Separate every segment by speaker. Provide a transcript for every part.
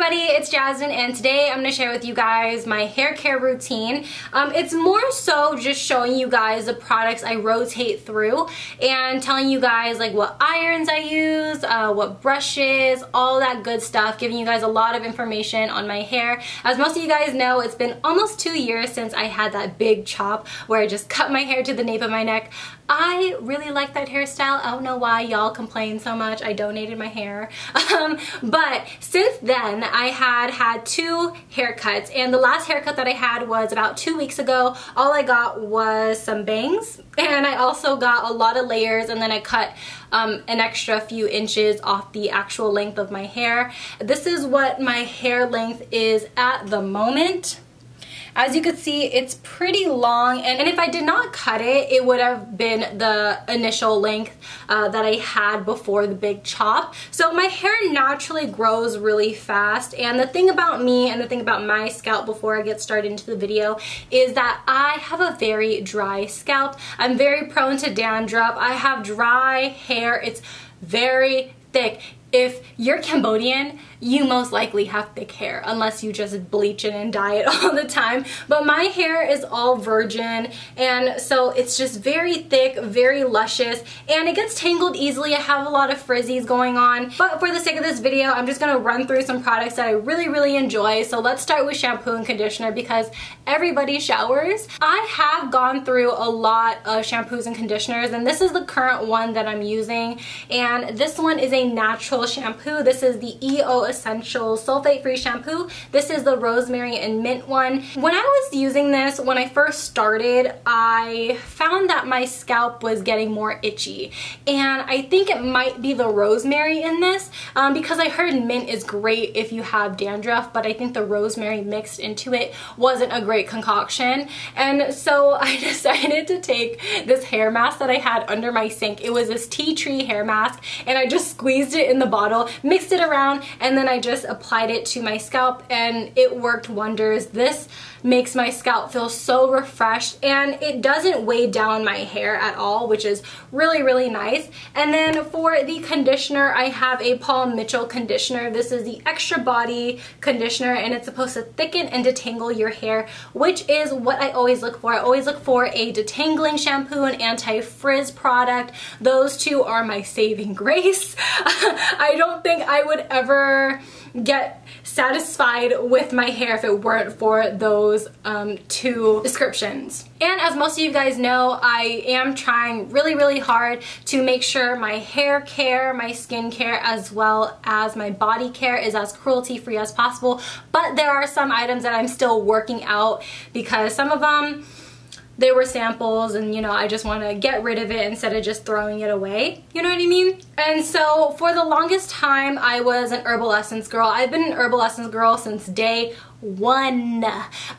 Speaker 1: everybody, it's Jasmine, and today I'm going to share with you guys my hair care routine. It's more so just showing you guys the products I rotate through and telling you guys like what irons I use, what brushes, all that good stuff, giving you guys a lot of information on my hair. As most of you guys know, it's been almost 2 years since I had that big chop where I just cut my hair to the nape of my neck. I really like that hairstyle. I don't know why y'all complain so much. I donated my hair. But since then, I had 2 haircuts, and the last haircut that I had was about 2 weeks ago. All I got was some bangs, and I also got a lot of layers, and then I cut an extra few inches off the actual length of my hair. This is what my hair length is at the moment. As you can see, it's pretty long, and if I did not cut it, it would have been the initial length that I had before the big chop. So my hair naturally grows really fast, and the thing about me and the thing about my scalp before I get started into the video is that I have a very dry scalp. I'm very prone to dandruff. I have dry hair. It's very thick. If you're Cambodian, you most likely have thick hair unless you just bleach it and dye it all the time. But my hair is all virgin, and so it's just very thick, very luscious, and it gets tangled easily. I have a lot of frizzies going on. But for the sake of this video, I'm just gonna run through some products that I really enjoy. So let's start with shampoo and conditioner because everybody showers. I have gone through a lot of shampoos and conditioners, and this is the current one that I'm using. And this one is a natural shampoo. This is the EO Essential Sulfate-Free Shampoo. This is the Rosemary and Mint one. When I was using this, when I first started, I found that my scalp was getting more itchy. And I think it might be the rosemary in this because I heard mint is great if you have dandruff, but I think the rosemary mixed into it wasn't a great concoction. And so I decided to take this hair mask that I had under my sink. It was this tea tree hair mask, and I just squeezed it in the bottle, mixed it around, and then I just applied it to my scalp, and it worked wonders. This makes my scalp feel so refreshed, and it doesn't weigh down my hair at all, which is really nice. And then for the conditioner, I have a Paul Mitchell conditioner. This is the extra body conditioner, and it's supposed to thicken and detangle your hair, which is what I always look for. I always look for a detangling shampoo, an anti-frizz product. Those two are my saving grace. I don't think I would ever get satisfied with my hair if it weren't for those 2 descriptions. And as most of you guys know, I am trying really hard to make sure my hair care, my skin care, as well as my body care is as cruelty-free as possible. But there are some items that I'm still working out because some of them, they were samples, and you know, I just want to get rid of it instead of just throwing it away. You know what I mean? And so for the longest time, I was an Herbal Essence girl. I've been an Herbal Essence girl since day 1.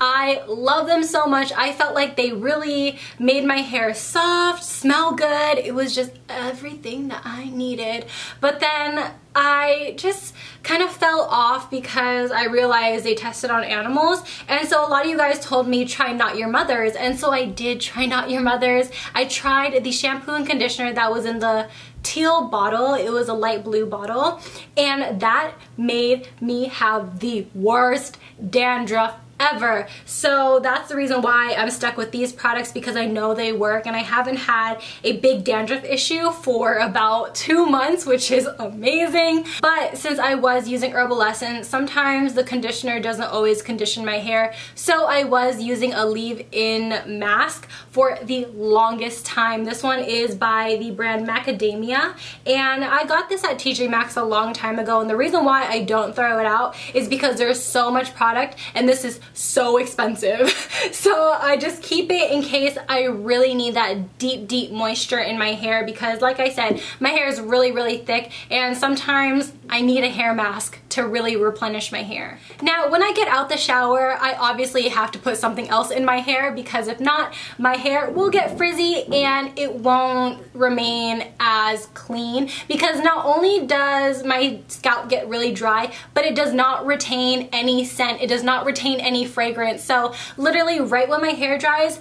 Speaker 1: I love them so much. I felt like they really made my hair soft, smell good. It was just everything that I needed. But then I just kind of fell off because I realized they tested on animals, and so a lot of you guys told me try Not Your Mother's, and so I did try Not Your Mother's. I tried the shampoo and conditioner that was in the teal bottle. It was a light blue bottle, and that made me have the worst dandruff ever. So that's the reason why I'm stuck with these products, because I know they work, and I haven't had a big dandruff issue for about 2 months, which is amazing. But since I was using Herbal Essence, sometimes the conditioner doesn't always condition my hair, so I was using a leave-in mask for the longest time. This one is by the brand Macadamia, and I got this at TJ Maxx a long time ago, and the reason why I don't throw it out is because there's so much product, and this is so expensive. So I just keep it in case I really need that deep moisture in my hair, because like I said, my hair is really thick, and sometimes I need a hair mask to really replenish my hair. Now, when I get out the shower, I obviously have to put something else in my hair, because if not, my hair will get frizzy and it won't remain as clean, because not only does my scalp get really dry, but it does not retain any scent. It does not retain any fragrance. So literally right when my hair dries,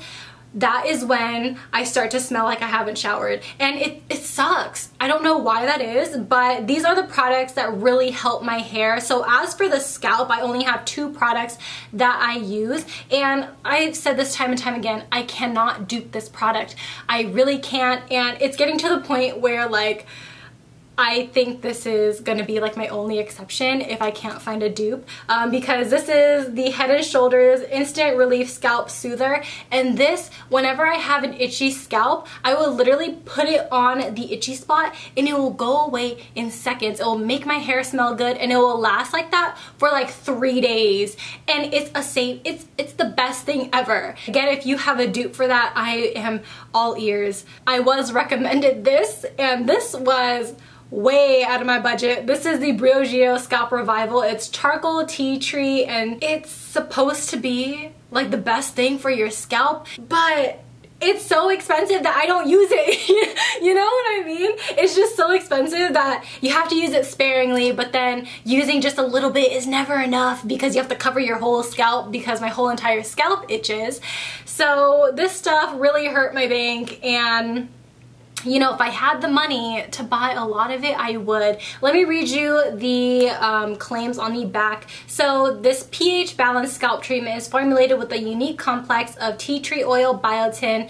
Speaker 1: that is when I start to smell like I haven't showered, and it sucks. I don't know why that is, but these are the products that really help my hair. So as for the scalp, I only have 2 products that I use, and I've said this time and time again, I cannot dupe this product. I really can't, and it's getting to the point where like I think this is gonna be like my only exception if I can't find a dupe, because this is the Head & Shoulders Instant Relief Scalp Soother, and this, whenever I have an itchy scalp, I will literally put it on the itchy spot and it will go away in seconds. It will make my hair smell good, and it will last like that for like 3 days, and it's the best thing ever. Again, if you have a dupe for that, I am all ears. I was recommended this, and this was way out of my budget. This is the Briogeo Scalp Revival. It's charcoal, tea tree, and it's supposed to be like the best thing for your scalp, but it's so expensive that I don't use it. You know what I mean? It's just so expensive that you have to use it sparingly, but then using just a little bit is never enough because you have to cover your whole scalp because my whole entire scalp itches. So this stuff really hurt my bank, and you know, if I had the money to buy a lot of it, I would. Let me read you the claims on the back. So this pH balanced scalp treatment is formulated with a unique complex of tea tree oil, biotin,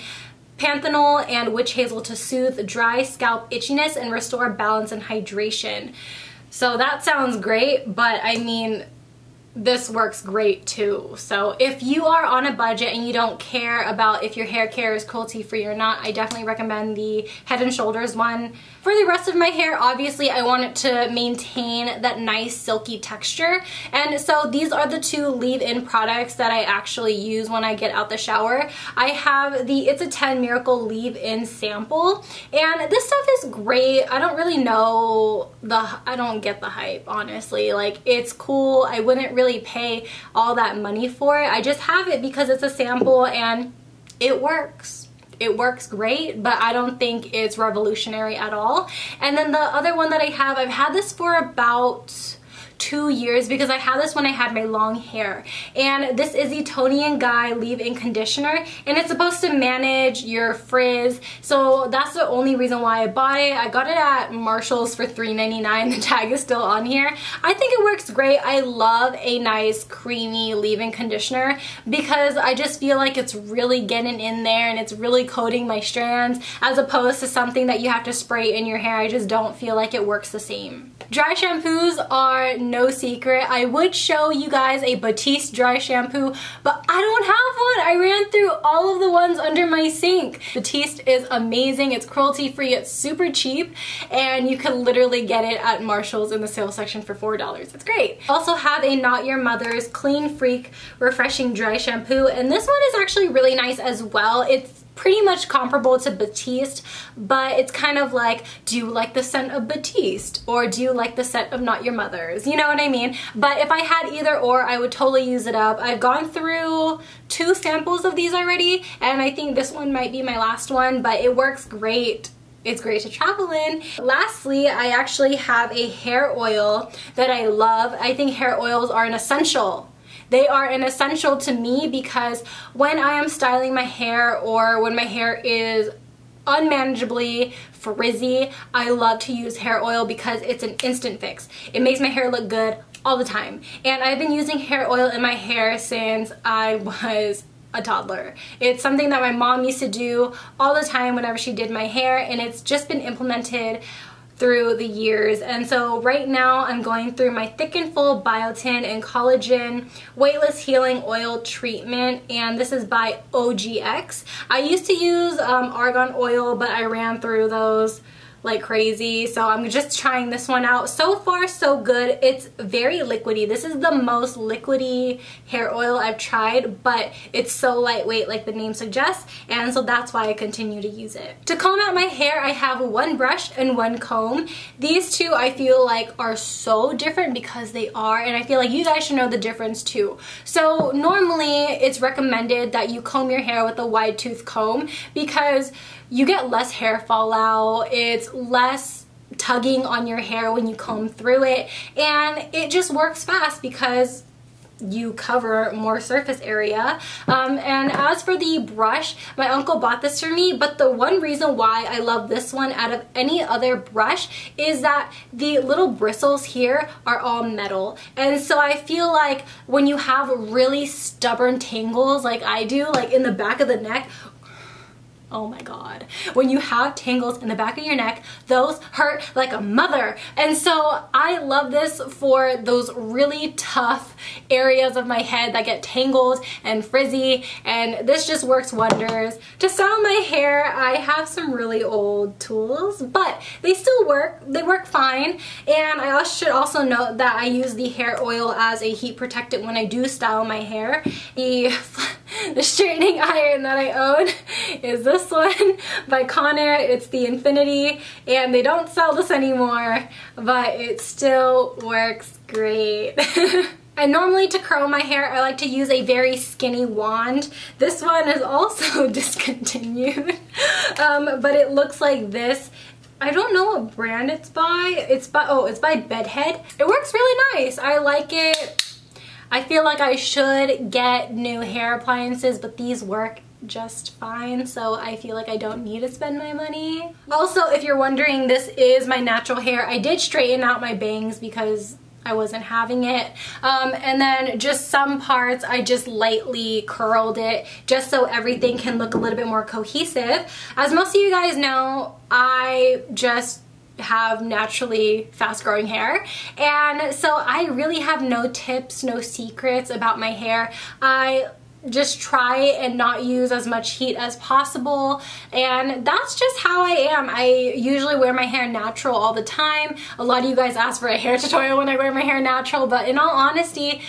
Speaker 1: panthenol, and witch hazel to soothe dry scalp itchiness and restore balance and hydration. So that sounds great, but I mean, this works great too. So if you are on a budget and you don't care about if your hair care is cruelty free or not, I definitely recommend the Head & Shoulders one. For the rest of my hair, obviously I want it to maintain that nice silky texture, and so these are the 2 leave-in products that I actually use when I get out the shower. I have the It's a 10 Miracle leave-in sample, and this stuff is great. I don't really know I don't get the hype, honestly. Like, it's cool. I wouldn't really pay all that money for it. I just have it because it's a sample and it works. It works great, but I don't think it's revolutionary at all. And then the other one that I have, I've had this for about 2 years because I had this when I had my long hair, and this is the Toni&Guy leave-in conditioner, and it's supposed to manage your frizz. So that's the only reason why I bought it. I got it at Marshall's for $3.99. The tag is still on here. I think it works great. I love a nice creamy leave-in conditioner because I just feel like it's really getting in there and it's really coating my strands, as opposed to something that you have to spray in your hair. I just don't feel like it works the same. Dry shampoos are no secret. I would show you guys a Batiste dry shampoo, but I don't have one. I ran through all of the ones under my sink. Batiste is amazing. It's cruelty free. It's super cheap, and you can literally get it at Marshall's in the sale section for $4. It's great. I also have a Not Your Mother's Clean Freak Refreshing Dry Shampoo, and this one is actually really nice as well. It's pretty much comparable to Batiste, but it's kind of like, do you like the scent of Batiste or do you like the scent of Not Your Mother's? You know what I mean? But if I had either or, I would totally use it up. I've gone through 2 samples of these already, and I think this one might be my last one, but it works great. It's great to travel in. Lastly, I actually have a hair oil that I love. I think hair oils are an essential. They are an essential to me because when I am styling my hair or when my hair is unmanageably frizzy, I love to use hair oil because it's an instant fix. It makes my hair look good all the time. And I've been using hair oil in my hair since I was a toddler. It's something that my mom used to do all the time whenever she did my hair, and it's just been implemented through the years. And so right now I'm going through my Thick and Full Biotin and Collagen Weightless Healing Oil Treatment, and this is by OGX. I used to use argan oil, but I ran through those like crazy, so I'm just trying this one out. So far so good. It's very liquidy. This is the most liquidy hair oil I've tried, but it's so lightweight like the name suggests, and so that's why I continue to use it. To comb out my hair, I have 1 brush and 1 comb. These 2 I feel like are so different because they are, and I feel like you guys should know the difference too. So normally it's recommended that you comb your hair with a wide tooth comb because you get less hair fallout, it's less tugging on your hair when you comb through it, and it just works fast because you cover more surface area. And as for the brush, my uncle bought this for me, but the one reason why I love this one out of any other brush is that the little bristles here are all metal. And so I feel like when you have really stubborn tangles like I do, like in the back of the neck, oh my god, when you have tangles in the back of your neck, those hurt like a mother. And so I love this for those really tough areas of my head that get tangled and frizzy, and this just works wonders. To style my hair, I have some really old tools, but they still work. They work fine. And I should also note that I use the hair oil as a heat protectant when I do style my hair. The straightening iron that I own is this one by Conair. It's the Infiniti, and they don't sell this anymore, but it still works great. And normally to curl my hair, I like to use a very skinny wand. This one is also discontinued, but it looks like this. I don't know what brand it's by. It's by Bedhead. It works really nice. I like it. I feel like I should get new hair appliances, but these work just fine, so I feel like I don't need to spend my money. Also, if you're wondering, this is my natural hair. I did straighten out my bangs because I wasn't having it. And then just some parts I just lightly curled it just so everything can look a little bit more cohesive. As most of you guys know, I just have naturally fast growing hair, and so I really have no tips, no secrets about my hair. I just try and not use as much heat as possible, and that's just how I am. I usually wear my hair natural all the time. A lot of you guys ask for a hair tutorial when I wear my hair natural, but in all honesty,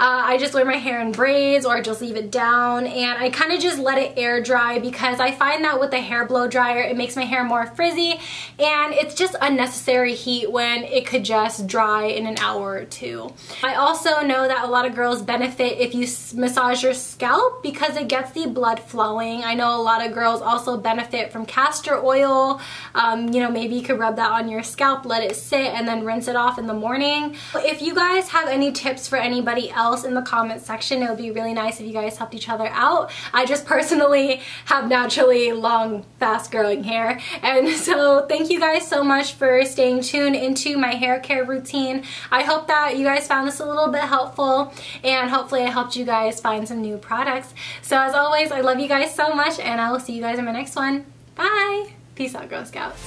Speaker 1: I just wear my hair in braids, or I just leave it down, and I kind of just let it air dry because I find that with the hair blow dryer it makes my hair more frizzy, and it's just unnecessary heat when it could just dry in an hour or two. I also know that a lot of girls benefit if you massage your scalp because it gets the blood flowing. I know a lot of girls also benefit from castor oil. You know, maybe you could rub that on your scalp, let it sit, and then rinse it off in the morning. If you guys have any tips for anybody else in the comment section, it would be really nice if you guys helped each other out. I just personally have naturally long, fast growing hair, and so thank you guys so much for staying tuned into my hair care routine. I hope that you guys found this a little bit helpful, and hopefully I helped you guys find some new products. So as always, I love you guys so much, and I will see you guys in my next one. Bye! Peace out, Girl Scouts.